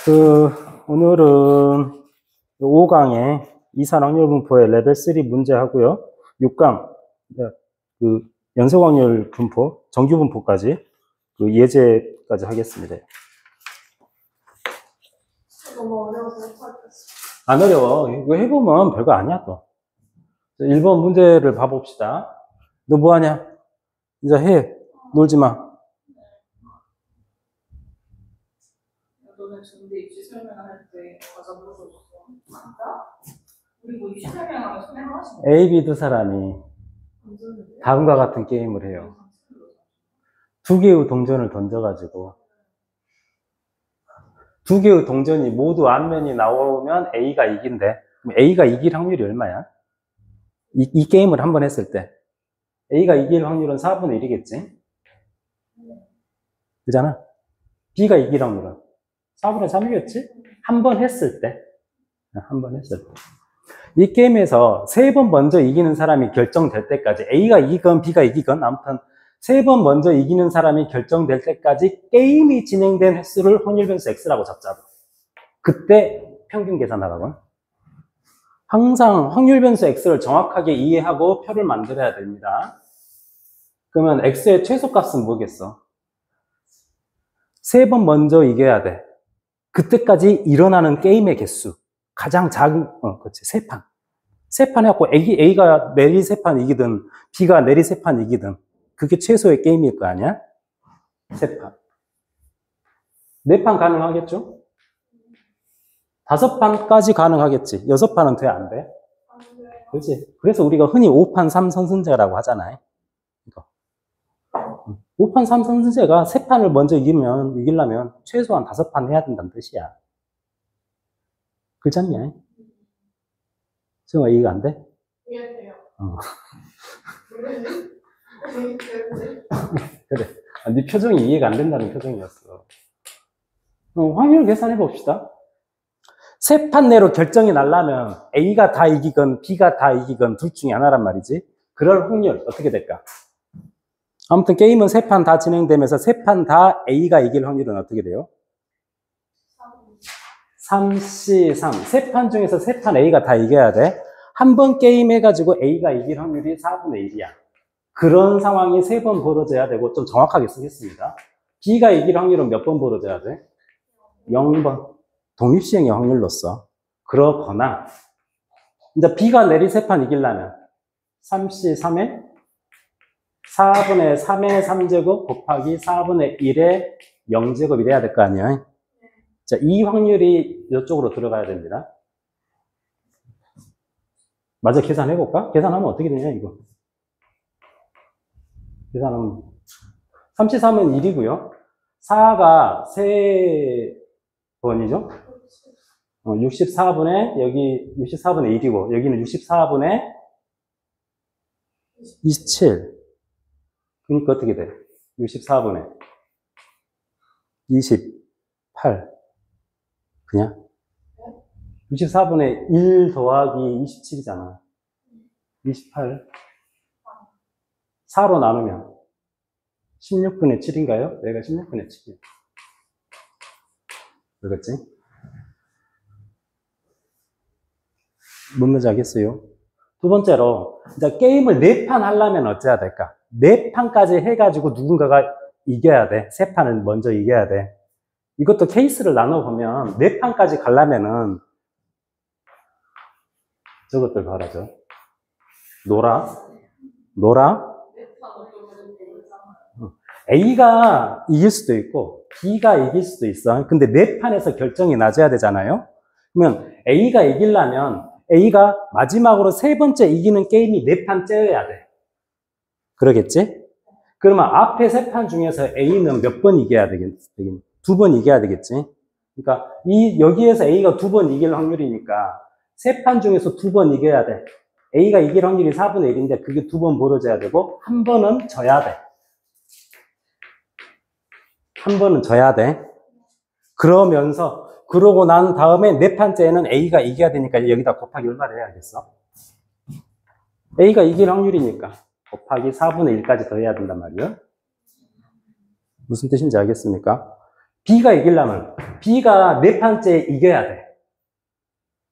그, 오늘은 5강의 이산 확률 분포의 레벨 3 문제 하고요. 6강, 그, 연속 확률 분포, 정규 분포까지, 그 예제까지 하겠습니다. 너무 어려워서 못하겠어. 안 어려워. 이거 해보면 별거 아니야, 또. 1번 문제를 봐봅시다. 너 뭐 하냐? 이제 해. 놀지 마. 너는 준비 입시 설명할 때 과자 물어줬어. 진짜? 우리 뭐 입시 설명하면 손에 하나씩 A, B 두 사람이 다음과 같은 게임을 해요. 두 개의 동전을 던져가지고 두 개의 동전이 모두 앞면이 나오면 A가 이긴대. 그럼 A가 이길 확률이 얼마야? 이 게임을 한번 했을 때 A가 이길 확률은 4분의 1이겠지? 그잖아? B가 이길 확률은 4분의 3이겠지? 한 번 했을 때. 한 번 했을 때. 이 게임에서 3번 먼저 이기는 사람이 결정될 때까지, A가 이기건 B가 이기건, 아무튼 3번 먼저 이기는 사람이 결정될 때까지 게임이 진행된 횟수를 확률 변수 X라고 잡자고. 그때 평균 계산하라고. 항상 확률 변수 X를 정확하게 이해하고 표를 만들어야 됩니다. 그러면 X의 최소값은 뭐겠어? 3번 먼저 이겨야 돼. 그때까지 일어나는 게임의 개수. 가장 작은, 그렇지. 3판. 3판 해갖고 A가 내리 3판 이기든, B가 내리 3판 이기든, 그게 최소의 게임일 거 아니야? 3판. 4판 가능하겠죠? 5판까지 가능하겠지. 6판은 돼, 안 돼? 그렇지. 그래서 우리가 흔히 5판 3선승제라고 하잖아요. 이거. 5판 3선승제가 3판을 먼저 이기려면 최소한 5판 해야 된다는 뜻이야. 그렇잖냐? 승아, 이해가 안 돼? 이해돼요. 그래. 네 표정이 이해가 안 된다는 표정이었어. 확률 계산해 봅시다. 3판 내로 결정이 나려면 A가 다 이기건 B가 다 이기건 둘 중에 하나란 말이지. 그럴 확률 어떻게 될까? 아무튼 게임은 3판 다 진행되면서 3판 다 A가 이길 확률은 어떻게 돼요? 3C3. 3판 중에서 3판 A가 다 이겨야 돼. 한 번 게임 해가지고 A가 이길 확률이 4분의 1이야. 그런 상황이 3번 벌어져야 되고, 좀 정확하게 쓰겠습니다. B가 이길 확률은 몇 번 벌어져야 돼? 0번. 독립시행의 확률로서. 그러거나, 이제 B가 내리 3판 이기려면 3C3에 4분의 3의 3제곱 곱하기 4분의 1의 0제곱이 돼야 될 거 아니야? 자, 이 확률이 이쪽으로 들어가야 됩니다. 맞아, 계산해볼까? 계산하면 어떻게 되냐, 이거. 계산하면 33은 1이고요. 4가 3번이죠? 64분의, 여기 64분의 1이고, 여기는 64분의 27. 그러니까 어떻게 돼? 64분의 28. 그냥? 64분의 1 더하기 27이잖아. 28. 4로 나누면 16분의 7인가요? 여기가 16분의 7이에요. 그렇겠지? 뭔 말인지 알겠어요? 두 번째로, 이제 게임을 4판 하려면 어째야 될까? 4판까지 해가지고 누군가가 이겨야 돼. 3판을 먼저 이겨야 돼. 이것도 케이스를 나눠보면 4판까지 가려면은 저것들 봐라죠. 노라. A가 이길 수도 있고 B가 이길 수도 있어. 근데 4판에서 결정이 나져야 되잖아요. 그러면 A가 이기려면 A가 마지막으로 3번째 이기는 게임이 4판 째여야 돼. 그러겠지? 그러면 앞에 3판 중에서 A는 몇 번 이겨야 되겠지? 2번 이겨야 되겠지? 그러니까 여기에서 A가 2번 이길 확률이니까 3판 중에서 2번 이겨야 돼. A가 이길 확률이 4분의 1인데 그게 2번 벌어져야 되고 한 번은 져야 돼. 한 번은 져야 돼. 그러고 난 다음에 4판째에는 A가 이겨야 되니까 여기다 곱하기 얼마를 해야겠어? A가 이길 확률이니까 곱하기 4분의 1까지 더 해야 된단 말이에요. 무슨 뜻인지 알겠습니까? B가 이기려면 B가 네 판째 이겨야 돼.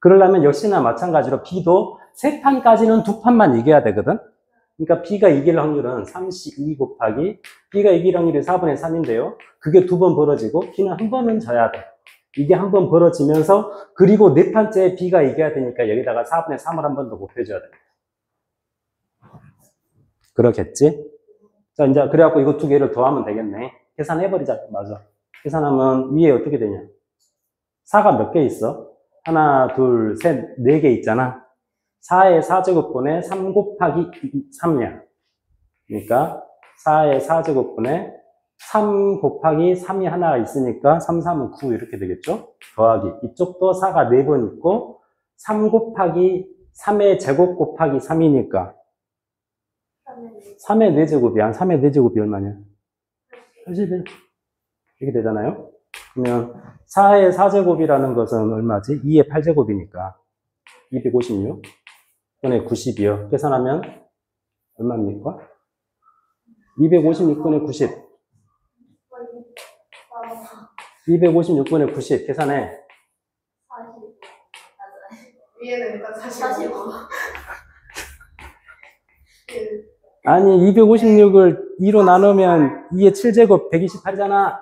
그러려면 역시나 마찬가지로 B도 세 판까지는 두 판만 이겨야 되거든. 그러니까 B가 이길 확률은 32 곱하기 B가 이길 확률이 4분의 3인데요. 그게 두 번 벌어지고 B는 한 번은 져야 돼. 이게 한 번 벌어지면서 그리고 네 판째 B가 이겨야 되니까 여기다가 4분의 3을 한 번 더 곱해줘야 돼. 그렇겠지? 자, 이제 그래갖고 이거 두 개를 더하면 되겠네. 계산해버리자. 맞아. 계산하면 위에 어떻게 되냐? 4가 몇 개 있어? 하나, 둘, 셋, 네 개 있잖아. 4의 4제곱분에 3 곱하기 3이야. 그러니까 4의 4제곱분에 3 곱하기 3이 하나 있으니까 3, 3은 9 이렇게 되겠죠? 더하기. 이쪽도 4가 4번 있고 3 곱하기 3의 제곱 곱하기 3이니까 3의 4제곱이야. 3의 4제곱이 얼마냐? 81. 이렇게 되잖아요? 그러면 4의 4제곱이라는 것은 얼마지? 2의 8제곱이니까 256 분의 90이요. 계산하면 얼마입니까? 256분의 90. 256분의 90 계산해. 위에는 일단 45. 아니 256을 2로 나누면 2의 7제곱 128이잖아.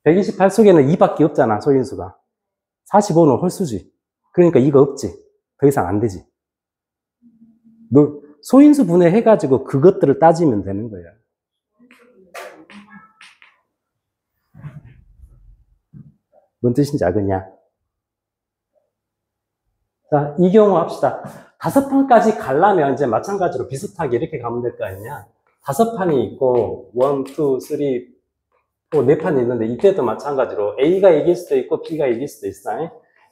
128 속에는 2밖에 없잖아. 소인수가. 45는 홀수지. 그러니까 이거 없지. 더 이상 안 되지. 너 소인수 분해해가지고 그것들을 따지면 되는 거야. 뭔 뜻인지 알겠냐? 자, 이 경우 합시다. 5판까지 가려면 이제 마찬가지로 비슷하게 이렇게 가면 될 거 아니냐? 5판이 있고 1, 2, 3, 4, 4판이 있는데 이때도 마찬가지로 A가 이길 수도 있고 B가 이길 수도 있어.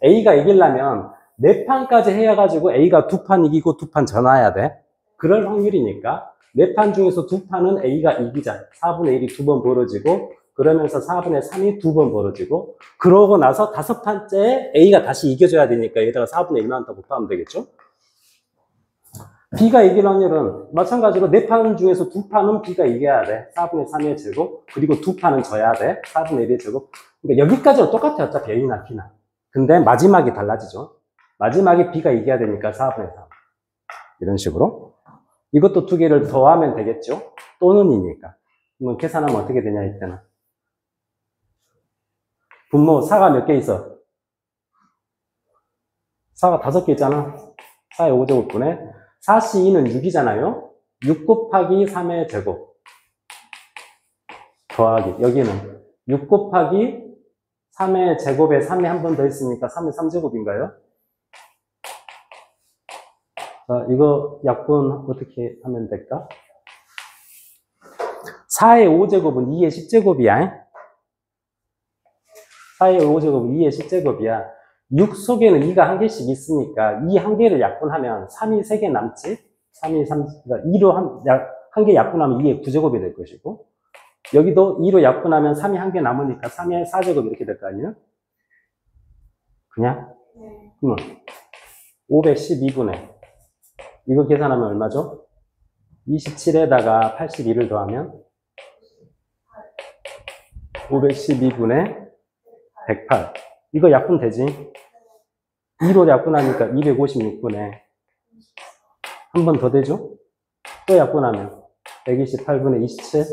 A가 이기려면 4판까지 해가지고 A가 2판 이기고 2판 져놔야 돼. 그럴 확률이니까 4판 중에서 2판은 A가 이기자. 4분의 1이 2번 벌어지고 그러면서 4분의 3이 2번 벌어지고 그러고 나서 5판째에 A가 다시 이겨줘야 되니까 여기다가 4분의 1만 더 곱하면 되겠죠? B가 이길 확률은 마찬가지로 4판 중에서 2판은 B가 이겨야 돼. 4분의 3의 제곱 그리고 2판은 져야 돼. 4분의 1의 제곱. 그러니까 여기까지는 똑같아. 어차피 A나 B나. 근데 마지막이 달라지죠. 마지막에 B가 이겨야 되니까 4분의 3. 이런 식으로. 이것도 두 개를 더하면 되겠죠? 또는이니까. 그러면 계산하면 어떻게 되냐 이때는. 분모 4가 몇 개 있어? 4가 5개 있잖아. 4의 5제곱분에 4C2는 6이잖아요. 6 곱하기 3의 제곱 더하기 여기는 6 곱하기 3의 제곱에 3이 한 번 더 있으니까 3의 3제곱인가요? 자, 이거 약분 어떻게 하면 될까? 4의 5제곱은 2의 10제곱이야. 4의 5제곱은 2의 10제곱이야. 6 속에는 2가 한 개씩 있으니까 2 한 개를 약분하면 3이 3개 남지? 3이 3, 그러니까 2로 한 개 약분하면 2의 9제곱이 될 것이고 여기도 2로 약분하면 3이 한 개 남으니까 3의 4제곱 이렇게 될 거 아니에요? 그냥? 그러면 512분의 이거 계산하면 얼마죠? 27에다가 82를 더하면 512분의 108. 이거 약분 되지? 2로 약분하니까 256분의 한 번 더 되죠? 또 약분하면 128분의 27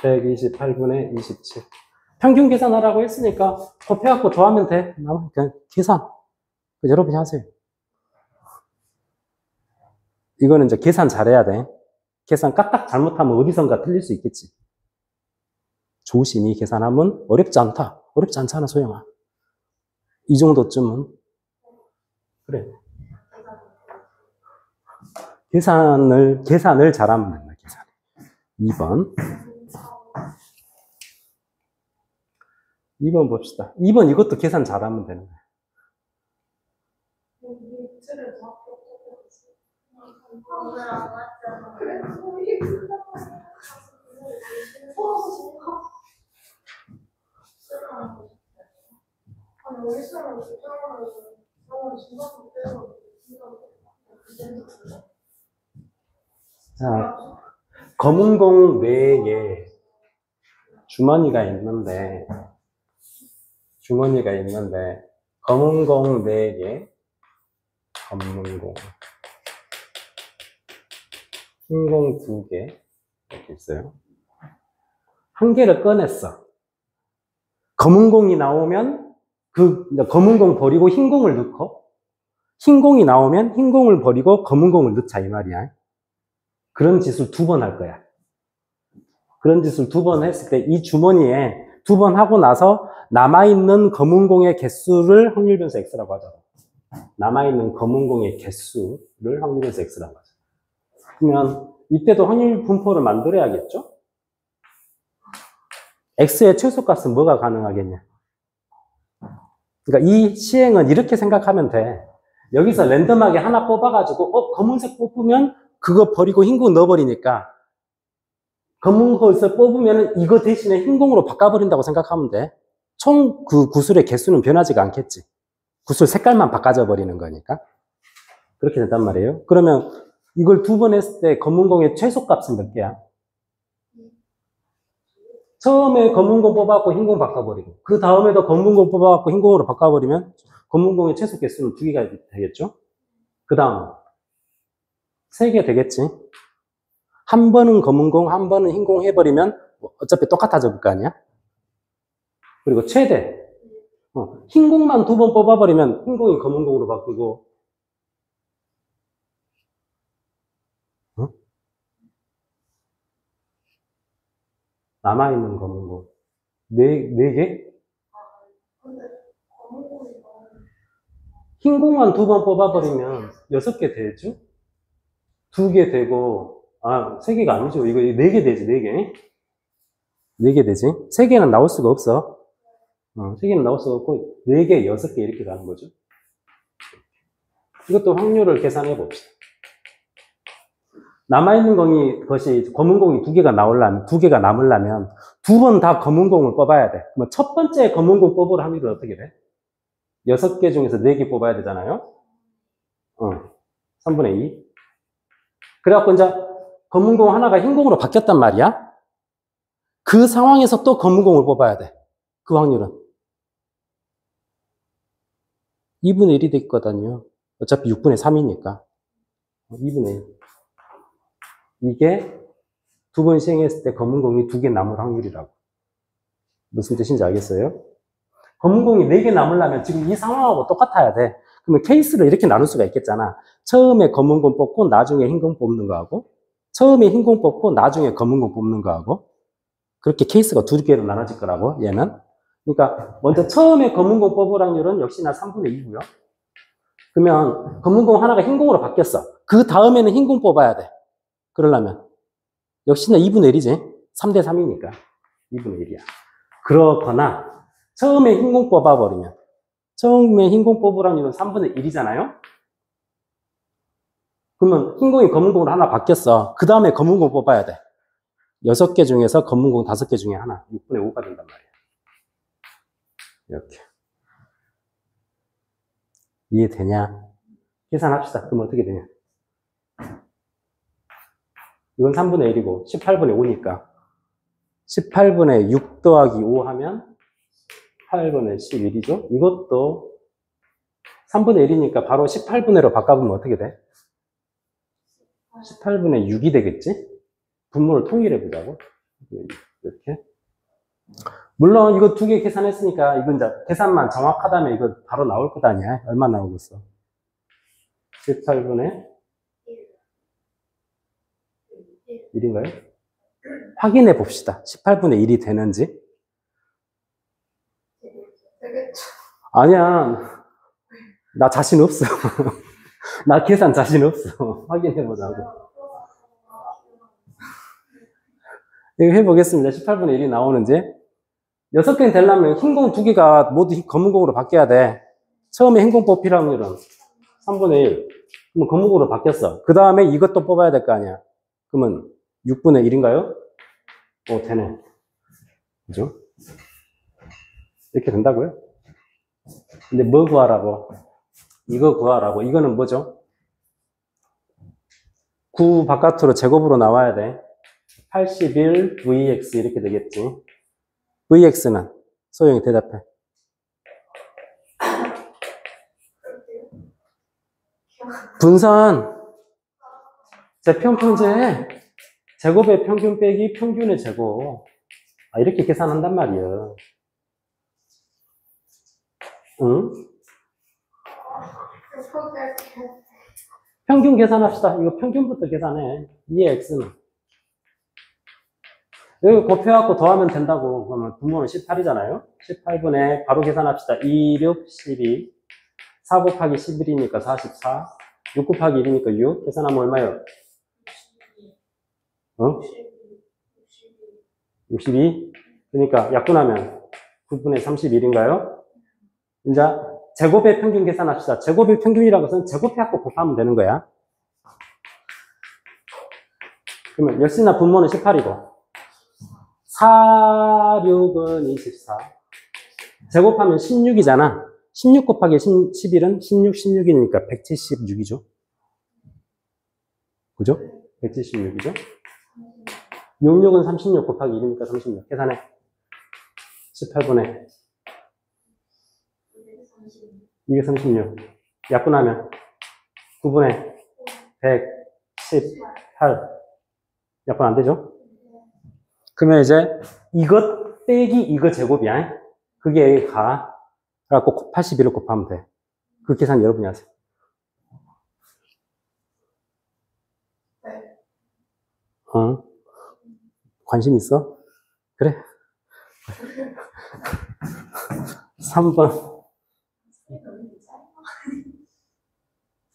128분의 27 평균 계산하라고 했으니까 곱해갖고 더하면 돼. 그냥 계산 여러분이 하세요. 이거는 이제 계산 잘해야 돼. 계산 까딱 잘못하면 어디선가 틀릴 수 있겠지. 조심히 계산하면 어렵지 않다. 어렵지 않잖아, 소영아. 이 정도쯤은. 그래. 계산을 잘하면 된다, 계산. 2번. 2번 봅시다. 2번 이것도 계산 잘하면 되는 거야. 오늘 안 왔잖아. 그래. 아니, 우리 사람 중간으로 중간으로 빼서 자, 검은 공 내에 주머니가 있는데, 검은 공 내에, 검은 공, 흰 공 2개, 이렇게 있어요. 한 개를 꺼냈어. 검은 공이 나오면, 검은 공 버리고 흰 공을 넣고, 흰 공이 나오면 흰 공을 버리고 검은 공을 넣자, 이 말이야. 그런 짓을 2번 할 거야. 그런 짓을 2번 했을 때 이 주머니에 2번 하고 나서 남아있는 검은 공의 개수를 확률 변수 x라고 하죠. 남아있는 검은 공의 개수를 확률 변수 x라고 하죠. 그러면 이때도 확률 분포를 만들어야겠죠? x의 최소값은 뭐가 가능하겠냐? 그러니까 이 시행은 이렇게 생각하면 돼. 여기서 랜덤하게 하나 뽑아가지고 검은색 뽑으면 그거 버리고 흰 공 넣어버리니까 검은 것을 뽑으면 이거 대신에 흰 공으로 바꿔버린다고 생각하면 돼. 총 그 구슬의 개수는 변하지가 않겠지. 구슬 색깔만 바꿔져 버리는 거니까. 그렇게 된단 말이에요. 그러면 이걸 2번 했을 때 검은 공의 최소값은 몇 개야? 처음에 검은 공 뽑아갖고 흰 공 바꿔버리고 그 다음에도 검은 공 뽑아갖고 흰 공으로 바꿔버리면 검은 공의 최소 개수는 2개가 되겠죠? 그 다음 3개 되겠지? 한 번은 검은 공, 한 번은 흰 공 해버리면 어차피 똑같아져 볼 거 아니야? 그리고 최대. 흰 공만 2번 뽑아버리면 흰 공이 검은 공으로 바뀌고, 남아있는 검은 공. 4개? 흰 공만 2번 뽑아버리면 6개 되죠? 2개 되고, 3개가 아니죠. 이거 4개 되지, 4개. 4개 되지? 3개는 나올 수가 없어. 3개는 나올 수가 없고, 4개, 6개 이렇게 가는 거죠. 이것도 확률을 계산해 봅시다. 남아있는 것이 검은 공이 2개가 남으려면 2번 다 검은 공을 뽑아야 돼. 그러면 첫 번째 검은 공 뽑을 확률은 어떻게 돼? 6개 중에서 4개 뽑아야 되잖아요? 3분의 2. 그래갖고 이제 검은 공 하나가 흰 공으로 바뀌었단 말이야? 그 상황에서 또 검은 공을 뽑아야 돼. 그 확률은 2분의 1이 됐거든요. 어차피 6분의 3이니까. 2분의 1. 이게 2번 시행했을 때 검은 공이 2개 남을 확률이라고. 무슨 뜻인지 알겠어요? 검은 공이 4개 남으려면 지금 이 상황하고 똑같아야 돼. 그러면 케이스를 이렇게 나눌 수가 있겠잖아. 처음에 검은 공 뽑고 나중에 흰 공 뽑는 거하고, 처음에 흰 공 뽑고 나중에 검은 공 뽑는 거하고, 그렇게 케이스가 2개로 나눠질 거라고, 얘는. 그러니까 먼저 처음에 검은 공 뽑을 확률은 역시나 3분의 2고요. 그러면 검은 공 하나가 흰 공으로 바뀌었어. 그 다음에는 흰 공 뽑아야 돼. 그러려면 역시나 2분의 1이지. 3대 3이니까 2분의 1이야. 그렇거나 처음에 흰 공 뽑아버리면 처음에 흰 공 뽑을 확률은 3분의 1이잖아요. 그러면 흰 공이 검은 공으로 하나 바뀌었어. 그 다음에 검은 공 뽑아야 돼. 6개 중에서 검은 공 5개 중에 하나. 6분의 5가 된단 말이야. 이렇게. 이해되냐? 계산합시다. 그럼 어떻게 되냐? 이건 3분의 1이고 18분의 5니까 18분의 6 더하기 5 하면 8분의 11이죠. 이것도 3분의 1이니까 바로 18분의로 바꿔보면 어떻게 돼? 18분의 6이 되겠지? 분모를 통일해보자고. 이렇게. 물론 이거 2개 계산했으니까 이건 이제 계산만 정확하다면 이거 바로 나올 것 아니야? 얼마 나오겠어? 18분의 1인가요? 확인해 봅시다. 18분의 1이 되는지. 아니야. 나 자신 없어. 나 계산 자신 없어. 확인해 보자고. 이거 해보겠습니다. 18분의 1이 나오는지. 6개는 되려면 흰공 2개가 모두 검은 공으로 바뀌어야 돼. 처음에 흰공 뽑힐 확률은 3분의 1. 그러면 검은 공으로 바뀌었어. 그 다음에 이것도 뽑아야 될 거 아니야. 그러면 6분의 1인가요? 되네. 그죠? 이렇게 된다고요? 근데 뭐 구하라고? 이거 구하라고. 이거는 뭐죠? 9 바깥으로 제곱으로 나와야 돼. 81 vx 이렇게 되겠지. vx는 소영이 대답해. 분산 제평평제 제곱의 평균 빼기 평균의 제곱. 이렇게 계산한단 말이야. 응? 평균 계산합시다. 이거 평균부터 계산해. 2의 x는 여기 곱해갖고 더하면 된다고. 그러면 분모는 18이잖아요. 18분의 바로 계산합시다. 2, 6, 12 4 곱하기 11이니까 44 6 곱하기 1이니까 6 계산하면 얼마예요? 62 그러니까 약분하면 9분의 31인가요? 이제 제곱의 평균 계산합시다. 제곱의 평균이라는 것은 제곱해갖고 곱하면 되는 거야. 그러면 역시나 분모는 18이고 4, 6은 24 제곱하면 16이잖아. 16 곱하기 11은 16, 16이니까 176이죠. 그죠? 176이죠. 66은 36 곱하기 1이니까 36. 계산해. 18분의 236. 약분하면 9분의 118. 약분 안 되죠? 그러면 이제 이것 빼기 이거 제곱이야. 그게 가. 그래갖고 81을 곱하면 돼. 그 계산 여러분이 하세요. 관심 있어? 그래. 3번.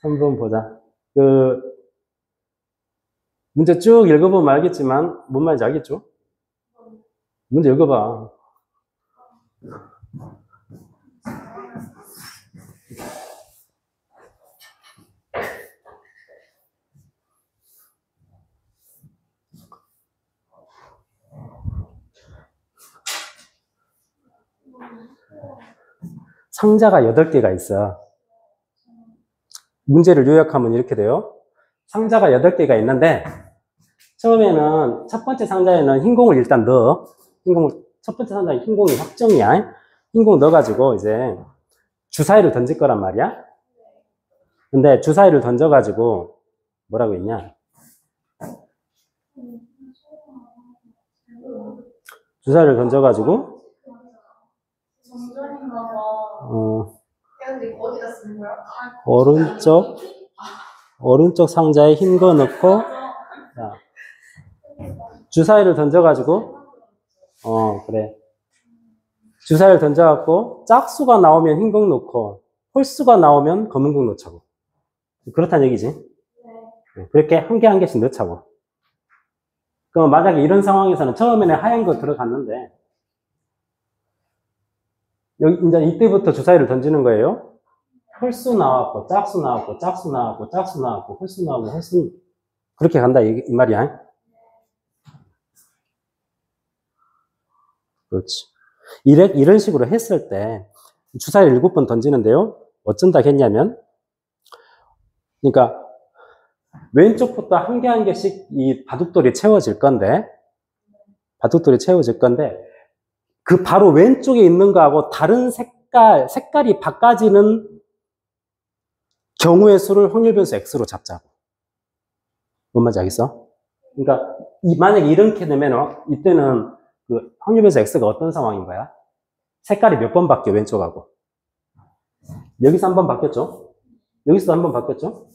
3번 보자. 문제 쭉 읽어보면 알겠지만, 뭔 말인지 알겠죠? 문제 읽어봐. 상자가 8개가 있어. 문제를 요약하면 이렇게 돼요. 상자가 8개가 있는데, 처음에는 첫 번째 상자에는 흰 공을 일단 넣어. 첫 번째 상자에 흰 공이 확정이야. 흰 공 넣어가지고 이제 주사위를 던질 거란 말이야. 근데 주사위를 던져가지고 뭐라고 했냐? 주사위를 던져가지고 오른쪽 상자에 흰 거 넣고 자, 주사위를 던져가지고 그래. 주사위를 던져갖고 짝수가 나오면 흰 공 넣고 홀수가 나오면 검은 공 넣자고. 그렇다는 얘기지. 네. 그렇게 한 개 한 개씩 넣자고. 그럼 만약에 이런 상황에서는 처음에는 하얀 거 들어갔는데 여기 이제 이때부터 주사위를 던지는 거예요. 홀수 나왔고 짝수 나왔고 짝수 나왔고 짝수 나왔고 홀수 나오고 홀수 그렇게 간다 이 말이야. 그렇지. 이런 식으로 했을 때 주사위를 7번 던지는데요. 어쩐다 했냐면 그러니까 왼쪽부터 한 개 한 개씩 이 바둑돌이 채워질 건데 그 바로 왼쪽에 있는 거하고 다른 색깔이 바꿔지는 경우의 수를 확률 변수 X로 잡자고. 뭔 말인지 알겠어? 그러니까 만약에 이렇게 되면 이때는 그 확률 변수 X가 어떤 상황인 거야? 색깔이 몇 번 바뀌어 왼쪽하고. 여기서 한 번 바뀌었죠? 여기서 한 번 바뀌었죠?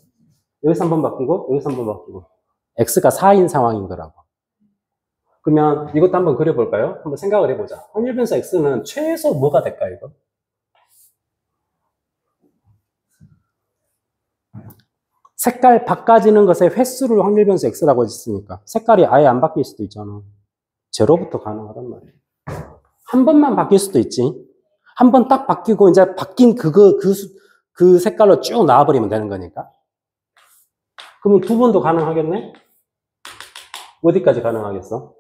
여기서 한 번 바뀌고 여기서 한 번 바뀌고 X가 4인 상황인 거라고. 그러면 이것도 한번 그려볼까요? 한번 생각을 해보자. 확률 변수 X는 최소 뭐가 될까 이거? 색깔 바꿔지는 것의 횟수를 확률 변수 X라고 했으니까 색깔이 아예 안 바뀔 수도 있잖아. 제로부터 가능하단 말이야. 한 번만 바뀔 수도 있지. 한 번 딱 바뀌고 이제 바뀐 그 색깔로 쭉 나와버리면 되는 거니까. 그러면 2번도 가능하겠네? 어디까지 가능하겠어?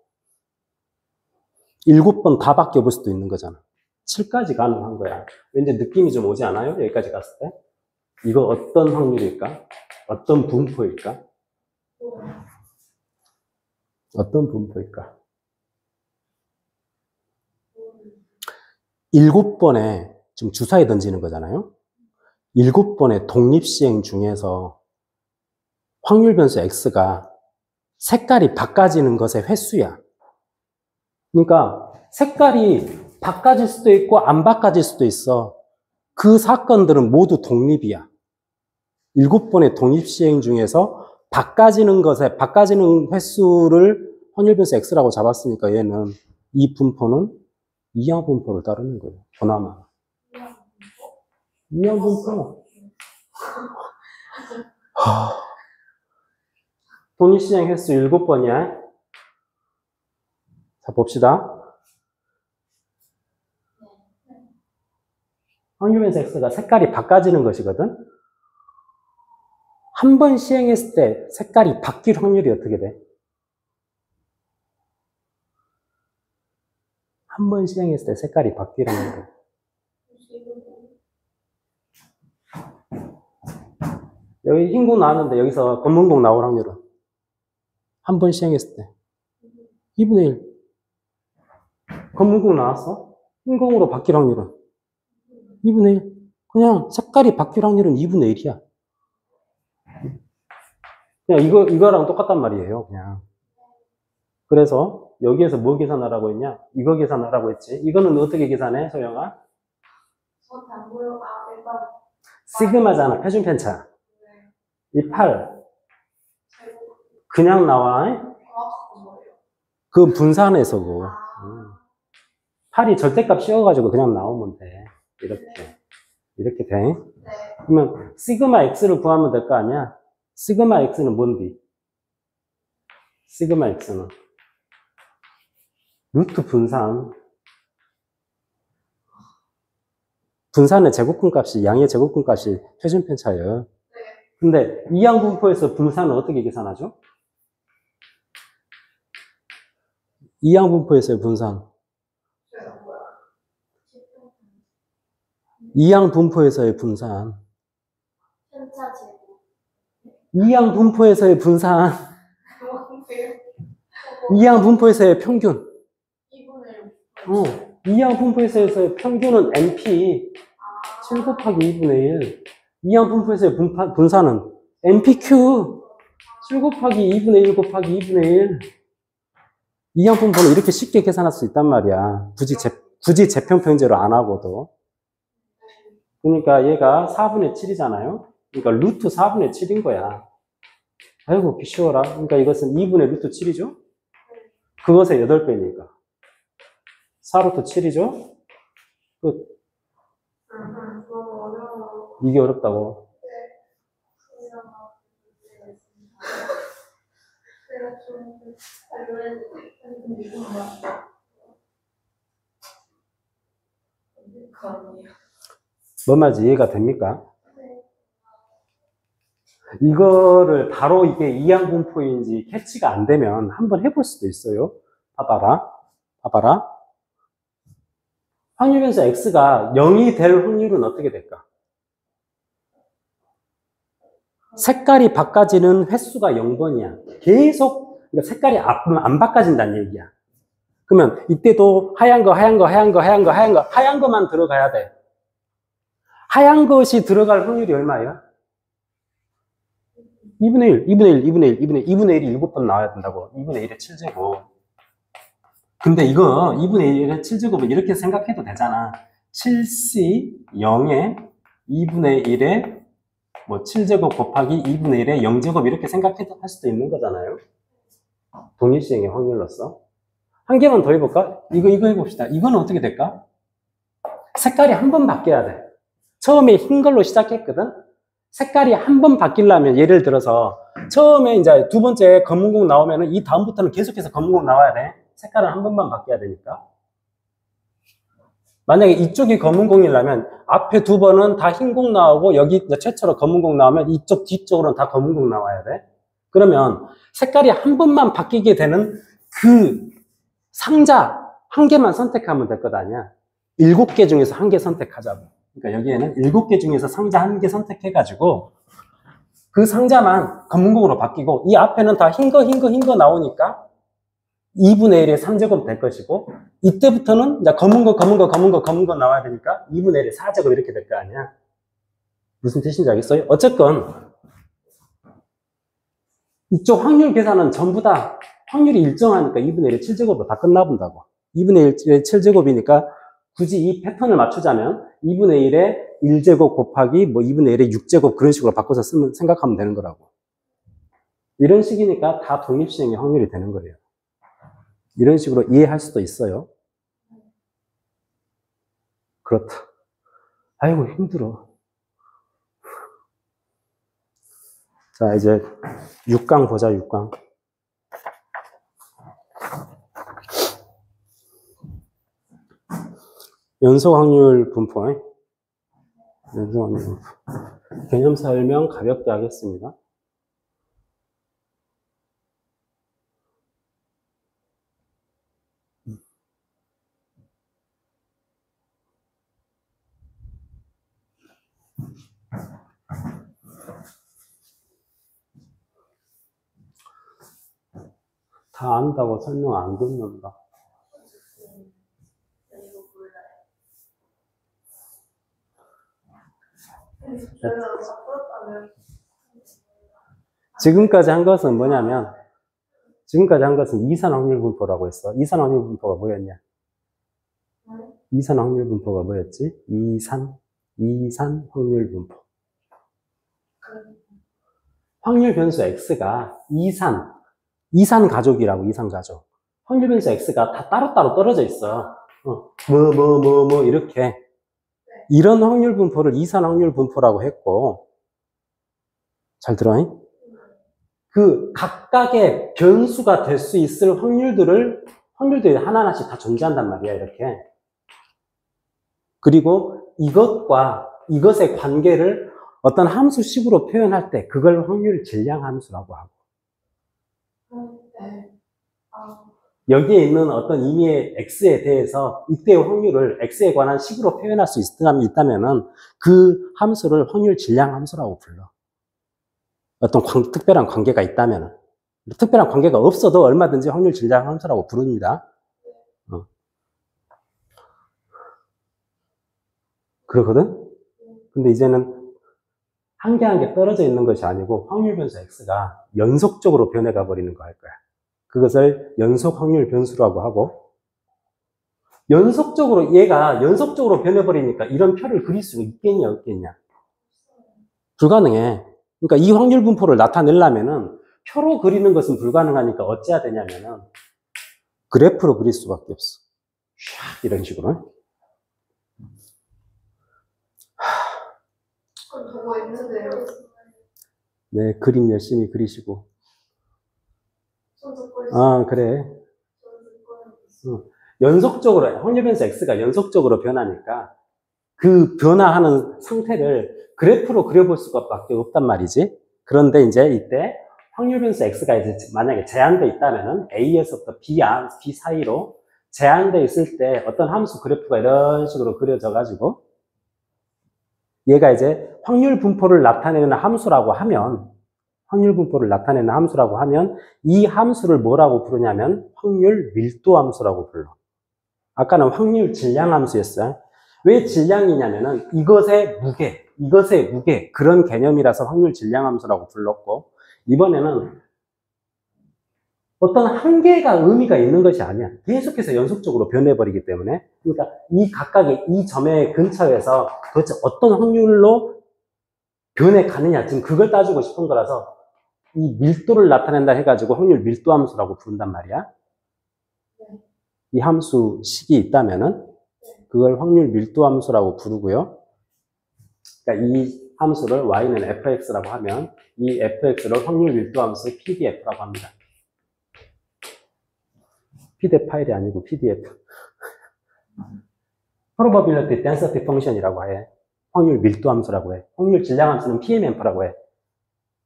7번 다 바뀌어볼 수도 있는 거잖아. 7까지 가능한 거야. 왠지 느낌이 좀 오지 않아요? 여기까지 갔을 때? 이거 어떤 확률일까? 어떤 분포일까? 어떤 분포일까? 7번에 지금 주사위 던지는 거잖아요. 7번의 독립시행 중에서 확률 변수 x가 색깔이 바꿔지는 것의 횟수야. 그러니까 색깔이 바꿔질 수도 있고 안 바꿔질 수도 있어. 그 사건들은 모두 독립이야. 7번의 독립시행 중에서 바꿔지는 횟수를 확률 변수 x라고 잡았으니까 얘는 이 분포는 이항 분포를 따르는 거예요. 보나마. 이항 분포. 독립시행 횟수 7번이야. 자, 봅시다. 확률 변수 x가 색깔이 바꿔지는 것이거든. 한 번 시행했을 때 색깔이 바뀔 확률이 어떻게 돼? 한 번 시행했을 때 색깔이 바뀔 확률이. 여기 흰공 나왔는데 여기서 검은공 나올 확률은? 한 번 시행했을 때 2분의 1. 검은공 나왔어? 흰공으로 바뀔 확률은? 2분의 1. 그냥 색깔이 바뀔 확률은 2분의 1이야. 그냥 이거랑 똑같단 말이에요, 그냥. 그래서 여기에서 뭐 계산하라고 했냐? 이거 계산하라고 했지. 이거는 어떻게 계산해, 소영아? 시그마잖아, 표준 편차. 이 8. 그냥 나와. 그 분산해서 그. 8이 절대값 씌워가지고 그냥 나오면 돼. 이렇게 돼. 그러면 시그마 x를 구하면 될 거 아니야? 시그마 x는 뭔디? 시그마 x는 루트 분산. 분산의 제곱근 값이, 양의 제곱근 값이 표준 편차예요. 근데 이항 분포에서 분산은 어떻게 계산하죠? 이항 분포에서의 분산. 이항 분포에서의 분산. 이항 분포에서의 분산. 이항 분포에서의 평균. 이항 분포에서의 평균은 NP 7 곱하기 2분의 1. 이항 분포에서의 분산은 NPQ 7 곱하기 2분의 1 곱하기 2분의 1. 이항 분포는 이렇게 쉽게 계산할 수 있단 말이야. 굳이 재평평제로 안 하고도. 그러니까 얘가 4분의 7이잖아요. 그러니까 루트 4분의 7인 거야. 아이고, 쉬워라. 그러니까 이것은 2분의 루트 7이죠? 그것의 8배니까. 4루트 7이죠? 끝. 이게 어렵다고. 뭔 말인지 이해가 됩니까? 이거를 바로 이게 이항 분포인지 캐치가 안 되면 한번 해볼 수도 있어요. 봐봐라. 확률 변수 x가 0이 될 확률은 어떻게 될까? 색깔이 바꿔지는 횟수가 0번이야. 계속 그러니까 색깔이 안 바꿔진다는 얘기야. 그러면 이때도 하얀 거만 들어가야 돼. 하얀 것이 들어갈 확률이 얼마예요? 2분의 1이 7번 나와야 된다고. 2분의 1의 7제곱. 근데 이거 2분의 1의 7제곱은 이렇게 생각해도 되잖아. 7c 0에 2분의 1의 7제곱 곱하기 2분의 1의 0제곱 이렇게 생각해도 할 수도 있는 거잖아요. 독립시행의 확률로서. 한 개만 더 해볼까? 이거 해봅시다. 이거는 어떻게 될까? 색깔이 한 번 바뀌어야 돼. 처음에 흰 걸로 시작했거든? 색깔이 한 번 바뀌려면 예를 들어서 처음에 이제 두 번째 검은공 나오면은 이 다음부터는 계속해서 검은공 나와야 돼. 색깔은 한 번만 바뀌어야 되니까. 만약에 이쪽이 검은공이라면 앞에 두 번은 다 흰공 나오고 여기 최초로 검은공 나오면 이쪽 뒤쪽으로는 다 검은공 나와야 돼. 그러면 색깔이 한 번만 바뀌게 되는 그 상자 한 개만 선택하면 될 것 아니야. 7개 중에서 한 개 선택하자고. 그러니까 여기에는 7개 중에서 상자 한 개 선택해가지고 그 상자만 검은공으로 바뀌고 이 앞에는 다 흰 거 나오니까 2분의 1의 3제곱 될 것이고 이때부터는 이제 검은 거 나와야 되니까 2분의 1의 4제곱 이렇게 될 거 아니야. 무슨 뜻인지 알겠어요? 어쨌건 이쪽 확률 계산은 전부 다 확률이 일정하니까 2분의 1의 7제곱으로 다 끝나본다고. 2분의 1의 7제곱이니까 굳이 이 패턴을 맞추자면 2분의 1의 1제곱 곱하기 뭐 2분의 1의 6제곱 그런 식으로 바꿔서 생각하면 되는 거라고. 이런 식이니까 다 독립시행의 확률이 되는 거예요. 이런 식으로 이해할 수도 있어요. 그렇다. 아이고 힘들어. 자 이제 6강 보자. 6강. 연속 확률 분포. 연속 확률 분포. 개념 설명 가볍게 하겠습니다. 다 안다고 설명 안 듣는다. 지금까지 한 것은 뭐냐면 지금까지 한 것은 이산 확률 분포라고 했어. 이산 확률 분포가 뭐였냐? 이산 확률 분포가 뭐였지? 이산 확률 분포. 확률 변수 x가 이산 가족이라고, 이산 가족. 확률 변수 x가 다 따로따로 떨어져 있어. 이렇게. 이런 확률 분포를 이산 확률 분포라고 했고, 잘 들어잉? 그 각각의 변수가 될 수 있을 확률들이 하나하나씩 다 존재한단 말이야, 이렇게. 그리고 이것과 이것의 관계를 어떤 함수식으로 표현할 때 그걸 확률 질량 함수라고 하고. 여기에 있는 어떤 의미의 x에 대해서 이때의 확률을 x에 관한 식으로 표현할 수 있다면은 그 함수를 확률 질량 함수라고 불러. 어떤 특별한 관계가 있다면은. 특별한 관계가 없어도 얼마든지 확률 질량 함수라고 부릅니다. 그렇거든? 근데 이제는 한 개 한 개 떨어져 있는 것이 아니고 확률 변수 x가 연속적으로 변해가 버리는 거 할 거야. 그것을 연속 확률 변수라고 하고, 얘가 연속적으로 변해버리니까 이런 표를 그릴 수가 있겠냐, 없겠냐? 불가능해. 그러니까 이 확률 분포를 나타내려면은 표로 그리는 것은 불가능하니까 어찌해야 되냐면은 그래프로 그릴 수밖에 없어. 샥 이런 식으로. 보고 있는데요. 네, 그림 열심히 그리시고. 아, 그래. 연속적으로, 확률 변수 x가 연속적으로 변하니까 그 변화하는 상태를 그래프로 그려볼 수밖에 없단 말이지. 그런데 이제 이때 확률 변수 x가 이제 만약에 제한돼 있다면은 a에서부터 b 사이로 제한돼 있을 때 어떤 함수 그래프가 이런 식으로 그려져 가지고 얘가 이제 확률 분포를 나타내는 함수라고 하면 이 함수를 뭐라고 부르냐면 확률 밀도 함수라고 불러. 아까는 확률 질량 함수였어요. 왜 질량이냐면은 이것의 무게 그런 개념이라서 확률 질량 함수라고 불렀고, 이번에는 어떤 한계가 의미가 있는 것이 아니야. 계속해서 연속적으로 변해버리기 때문에. 그러니까 이 각각의 이 점의 근처에서 도대체 어떤 확률로 변해 가느냐, 지금 그걸 따지고 싶은 거라서 이 밀도를 나타낸다 해가지고 확률 밀도 함수라고 부른단 말이야. 이 함수 식이 있다면은 그걸 확률 밀도 함수라고 부르고요. 그러니까 이 함수를 y는 fx라고 하면 이 fx를 확률 밀도 함수 pdf라고 합니다. PDF 파일이 아니고 PDF. Probability Density Function이라고 해. 확률 밀도 함수라고 해. 확률 질량 함수는 PMF라고 해.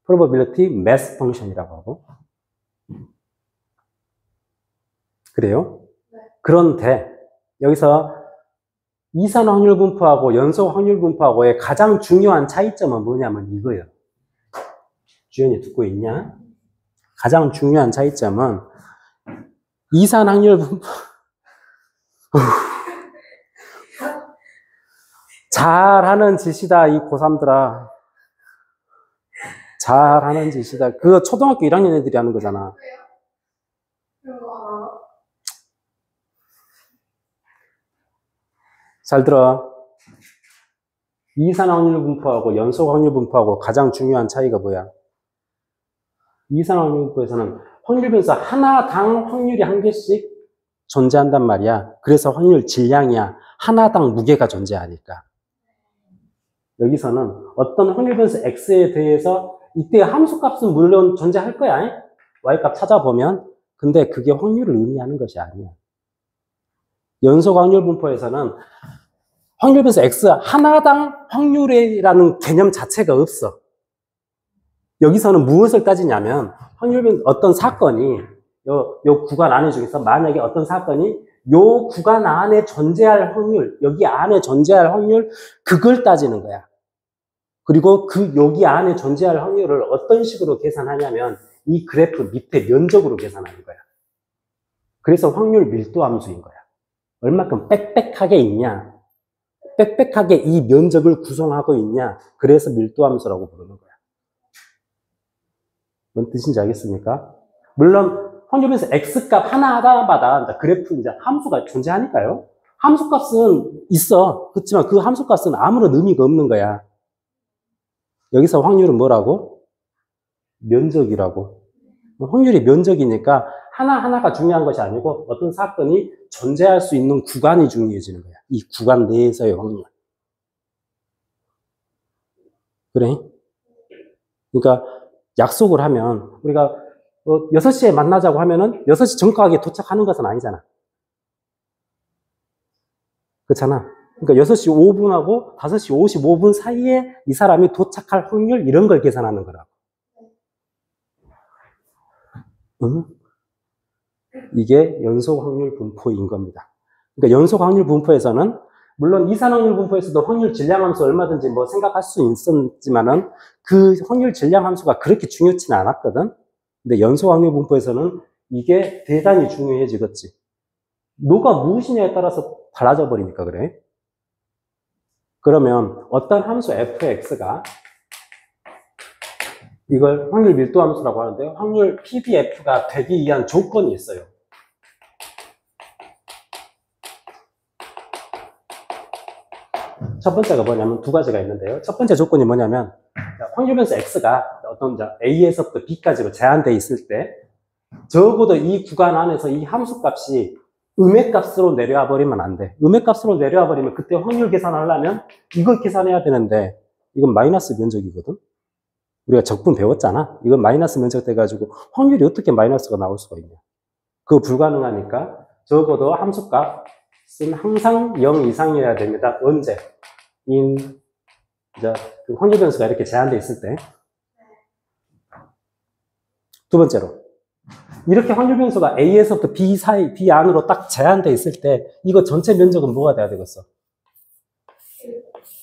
Probability Mass Function이라고 하고. 그래요? 그런데 여기서 이산 확률 분포하고 연속 확률 분포하고의 가장 중요한 차이점은 뭐냐면 이거예요. 주연이 듣고 있냐? 가장 중요한 차이점은 이산 확률 분포. 잘하는 짓이다, 이 고3들아. 잘하는 짓이다. 그거 초등학교 1학년 애들이 하는 거잖아. 잘 들어. 이산 확률 분포하고 연속 확률 분포하고 가장 중요한 차이가 뭐야? 이산 확률 분포에서는 확률 변수 하나당 확률이 한 개씩 존재한단 말이야. 그래서 확률 질량이야. 하나당 무게가 존재하니까. 여기서는 어떤 확률 변수 x에 대해서 이때 함수값은 물론 존재할 거야. y값 찾아보면. 근데 그게 확률을 의미하는 것이 아니야. 연속 확률 분포에서는 확률 변수 x 하나당 확률이라는 개념 자체가 없어. 여기서는 무엇을 따지냐면 확률 변수 어떤 사건이 요 구간 안에 중에서 만약에 어떤 사건이 요 구간 안에 존재할 확률, 여기 안에 존재할 확률, 그걸 따지는 거야. 그리고 여기 안에 존재할 확률을 어떤 식으로 계산하냐면 이 그래프 밑에 면적으로 계산하는 거야. 그래서 확률 밀도 함수인 거야. 얼마큼 빽빽하게 있냐, 빽빽하게 이 면적을 구성하고 있냐, 그래서 밀도 함수라고 부르는 거야. 뭔 뜻인지 알겠습니까? 물론 확률 변수 x값 하나하나마다 그래프 이제 함수가 존재하니까요. 함수값은 있어. 그렇지만 그 함수값은 아무런 의미가 없는 거야. 여기서 확률은 뭐라고? 면적이라고. 확률이 면적이니까 하나하나가 중요한 것이 아니고 어떤 사건이 존재할 수 있는 구간이 중요해지는 거야. 이 구간 내에서의 확률. 그래? 그러니까 약속을 하면 우리가 6시에 만나자고 하면은 6시 정각에 도착하는 것은 아니잖아. 그렇잖아. 그러니까 6시 5분하고 5시 55분 사이에 이 사람이 도착할 확률 이런 걸 계산하는 거라고. 응? 이게 연속 확률 분포인 겁니다. 그러니까 연속 확률 분포에서는 물론 이산 확률 분포에서도 확률 질량 함수 얼마든지 뭐 생각할 수 있었지만은 그 확률 질량 함수가 그렇게 중요치는 않았거든. 근데 연속 확률 분포에서는 이게 대단히 중요해지겠지. 노가 무엇이냐에 따라서 달라져 버리니까 그래. 그러면 어떤 함수 fx가 이걸 확률 밀도 함수라고 하는데요. 확률 pbf가 되기 위한 조건이 있어요. 첫 번째가 뭐냐면 두 가지가 있는데요. 첫 번째 조건이 뭐냐면 확률 변수 x가 어떤 a에서부터 b까지로 제한되어 있을 때 적어도 이 구간 안에서 이 함수값이 음의 값으로 내려와 버리면 안 돼. 음의 값으로 내려와 버리면 그때 확률 계산하려면 이걸 계산해야 되는데 이건 마이너스 면적이거든. 우리가 적분 배웠잖아. 이건 마이너스 면적 돼가지고 확률이 어떻게 마이너스가 나올 수가 있냐. 그거 불가능하니까 적어도 함수값은 항상 0 이상이어야 됩니다. 언제? 이제 확률 변수가 이렇게 제한되어 있을 때. 두 번째로 이렇게 확률 변수가 A에서부터 B 사이, B 안으로 딱 제한되어 있을 때 이거 전체 면적은 뭐가 돼야 되겠어?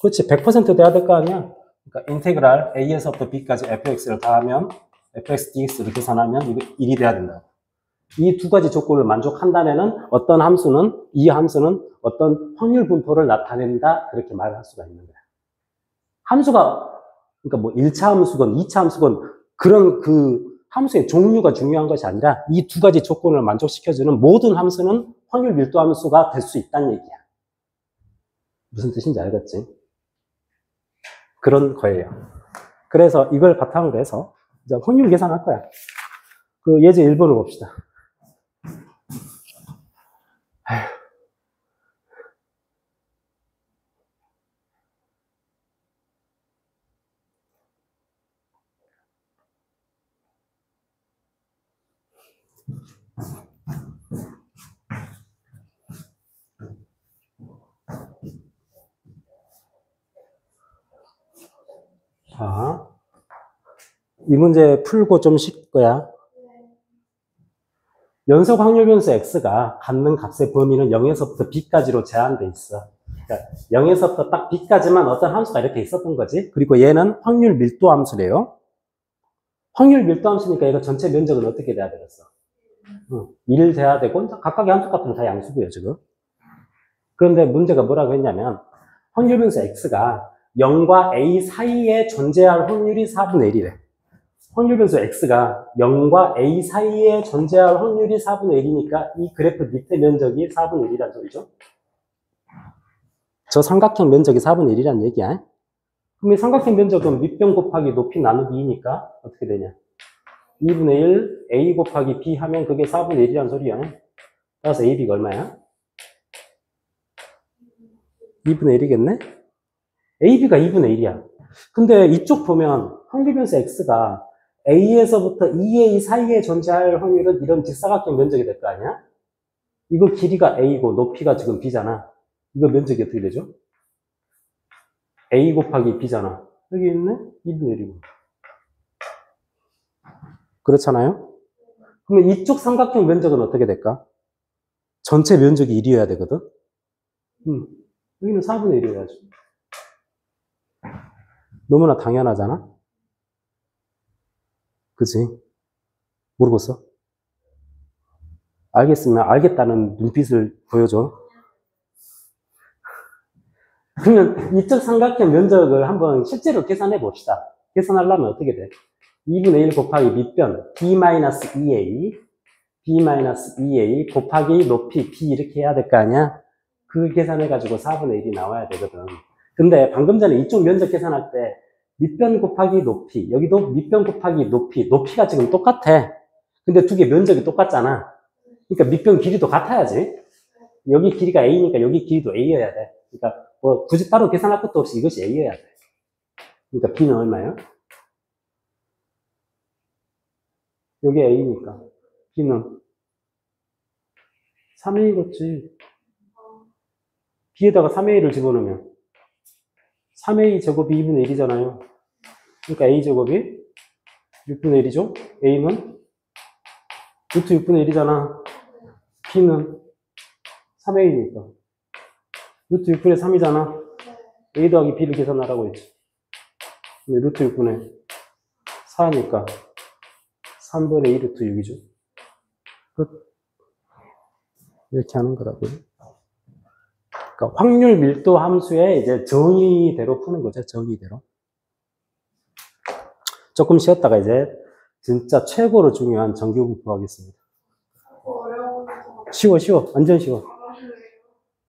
그렇지, 100% 돼야 될 거 아니야? 그러니까 인테그랄 A에서부터 B까지 fx를 더하면 fx dx를 계산하면 이거 1이 돼야 된다. 이 두 가지 조건을 만족한다면은 어떤 함수는, 이 함수는 어떤 확률 분포를 나타낸다, 그렇게 말을 할 수가 있는 거야. 함수가, 그러니까 뭐 1차 함수건 2차 함수건 그런 그 함수의 종류가 중요한 것이 아니라 이 두 가지 조건을 만족시켜주는 모든 함수는 확률 밀도 함수가 될 수 있다는 얘기야. 무슨 뜻인지 알겠지? 그런 거예요. 그래서 이걸 바탕으로 해서 이제 확률 계산할 거야. 그 예제 1번을 봅시다. 아휴. 자, 이 문제 풀고 좀 쉴 거야. 연속 확률 변수 x가 갖는 값의 범위는 0에서부터 b까지로 제한돼 있어. 그러니까 0에서부터 딱 b까지만 어떤 함수가 이렇게 있었던 거지. 그리고 얘는 확률 밀도 함수래요. 확률 밀도 함수니까 이거 전체 면적은 어떻게 돼야 되겠어? 1 돼야 되고, 각각의 함수 값은 다 양수고요, 지금. 그런데 문제가 뭐라고 했냐면, 확률 변수 x가 0과 a 사이에 존재할 확률이 4분의 1이래. 확률 변수 x가 0과 a 사이에 존재할 확률이 4분의 1이니까 이 그래프 밑에 면적이 4분의 1이란 소리죠. 저 삼각형 면적이 4분의 1이란 얘기야. 그럼 이 삼각형 면적은 밑변 곱하기 높이 나누기 2니까 어떻게 되냐? 2분의 1 a 곱하기 b 하면 그게 4분의 1이란 소리야. 따라서 ab가 얼마야? 2분의 1이겠네? ab가 2분의 1이야. 근데 이쪽 보면 확률 변수 x가 a에서부터 2a 사이에 존재할 확률은 이런 직사각형 면적이 될 거 아니야? 이거 길이가 a고 높이가 지금 b잖아. 이거 면적이 어떻게 되죠? a 곱하기 b잖아. 여기 있네? 2분의 1이고. 그렇잖아요? 그러면 이쪽 삼각형 면적은 어떻게 될까? 전체 면적이 1이어야 되거든? 여기는 4분의 1이어야죠. 너무나 당연하잖아? 그치? 모르겠어? 알겠으면 알겠다는 눈빛을 보여줘. 그러면 이쪽 삼각형 면적을 한번 실제로 계산해 봅시다. 계산하려면 어떻게 돼? 2분의 1 곱하기 밑변 b-2a b-2a 곱하기 높이 b 이렇게 해야 될 거 아니야? 그 계산해가지고 4분의 1이 나와야 되거든. 근데 방금 전에 이쪽 면적 계산할 때 밑변 곱하기 높이, 여기도 밑변 곱하기 높이, 높이가 지금 똑같아. 근데 두 개 면적이 똑같잖아. 그러니까 밑변 길이도 같아야지. 여기 길이가 a니까 여기 길이도 a여야 돼. 그러니까 뭐 굳이 따로 계산할 것도 없이 이것이 a여야 돼. 그러니까 b는 얼마예요? 여기 a니까 b는 3a겠지. b에다가 3a를 집어넣으면 3a 제곱이 2분의 1이잖아요. 그러니까 a 제곱이 6분의 1이죠. a는 루트 6분의 1이잖아. b는 3a니까 루트 6분의 3이잖아. a 더하기 b를 계산하라고 했지. 루트 6분의 4니까 3분의 2 루트 6이죠. 끝. 이렇게 하는 거라고요. 그러니까 확률 밀도 함수의 이제 정의대로 푸는 거죠. 정의대로. 조금 쉬었다가 이제 진짜 최고로 중요한 정규 공부하겠습니다. 쉬워. 완전 쉬워.